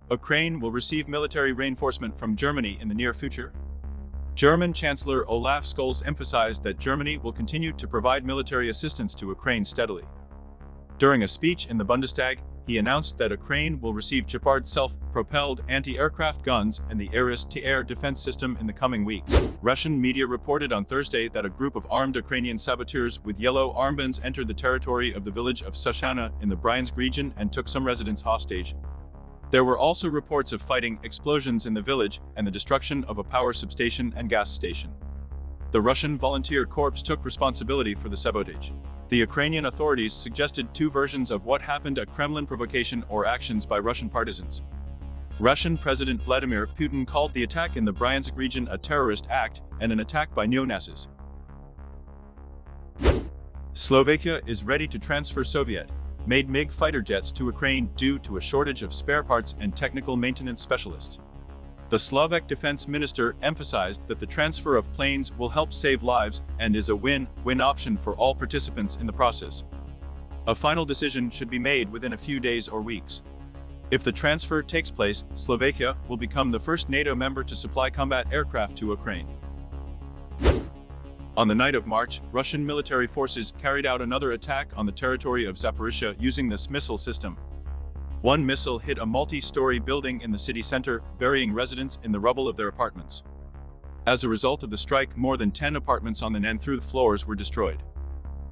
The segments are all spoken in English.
Ukraine will receive military reinforcement from Germany in the near future. German Chancellor Olaf Scholz emphasized that Germany will continue to provide military assistance to Ukraine steadily. During a speech in the Bundestag, he announced that Ukraine will receive Gepard self-propelled anti-aircraft guns and the Iris-T-air defense system in the coming weeks. Russian media reported on Thursday that a group of armed Ukrainian saboteurs with yellow armbands entered the territory of the village of Sushana in the Bryansk region and took some residents hostage. There were also reports of fighting, explosions in the village, and the destruction of a power substation and gas station. The Russian Volunteer Corps took responsibility for the sabotage. The Ukrainian authorities suggested two versions of what happened: a Kremlin provocation or actions by Russian partisans. Russian President Vladimir Putin called the attack in the Bryansk region a terrorist act and an attack by neo-Nazis. Slovakia is ready to transfer Soviet-made MiG fighter jets to Ukraine due to a shortage of spare parts and technical maintenance specialists. The Slovak defense minister emphasized that the transfer of planes will help save lives and is a win-win option for all participants in the process. A final decision should be made within a few days or weeks. If the transfer takes place, Slovakia will become the first NATO member to supply combat aircraft to Ukraine. On the night of March, Russian military forces carried out another attack on the territory of Zaporizhzhia using this missile system. One missile hit a multi-story building in the city center, burying residents in the rubble of their apartments. As a result of the strike, more than 10 apartments on the nth floors were destroyed.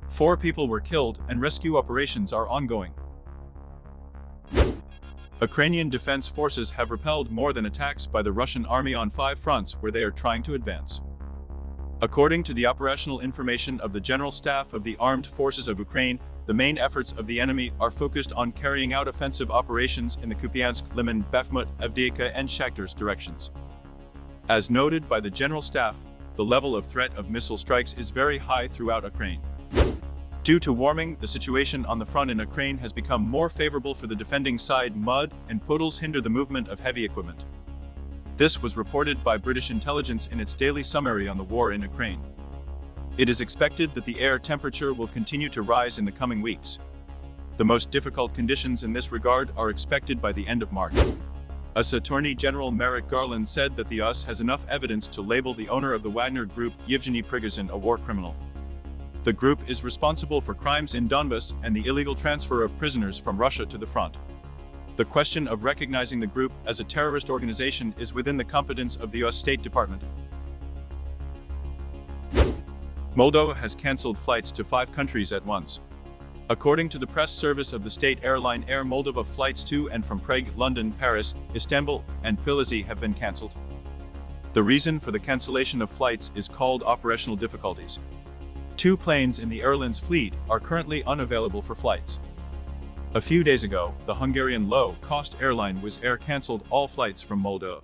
4 people were killed, and rescue operations are ongoing. Ukrainian defense forces have repelled more than attacks by the Russian army on 5 fronts where they are trying to advance. According to the operational information of the General Staff of the Armed Forces of Ukraine, the main efforts of the enemy are focused on carrying out offensive operations in the Kupiansk, Liman, Bakhmut, Avdiivka, and Shakhtarsk directions. As noted by the General Staff, the level of threat of missile strikes is very high throughout Ukraine. Due to warming, the situation on the front in Ukraine has become more favorable for the defending side. Mud and puddles hinder the movement of heavy equipment. This was reported by British intelligence in its daily summary on the war in Ukraine. It is expected that the air temperature will continue to rise in the coming weeks. The most difficult conditions in this regard are expected by the end of March. US Attorney General Merrick Garland said that the US has enough evidence to label the owner of the Wagner Group, Yevgeny Prigozhin, a war criminal. The group is responsible for crimes in Donbas and the illegal transfer of prisoners from Russia to the front. The question of recognizing the group as a terrorist organization is within the competence of the US State Department. Moldova has canceled flights to 5 countries at once. According to the press service of the state airline Air Moldova, flights to and from Prague, London, Paris, Istanbul, and Tbilisi have been cancelled. The reason for the cancellation of flights is called operational difficulties. 2 planes in the airline's fleet are currently unavailable for flights. A few days ago, the Hungarian low-cost airline Wizz Air cancelled all flights from Moldova.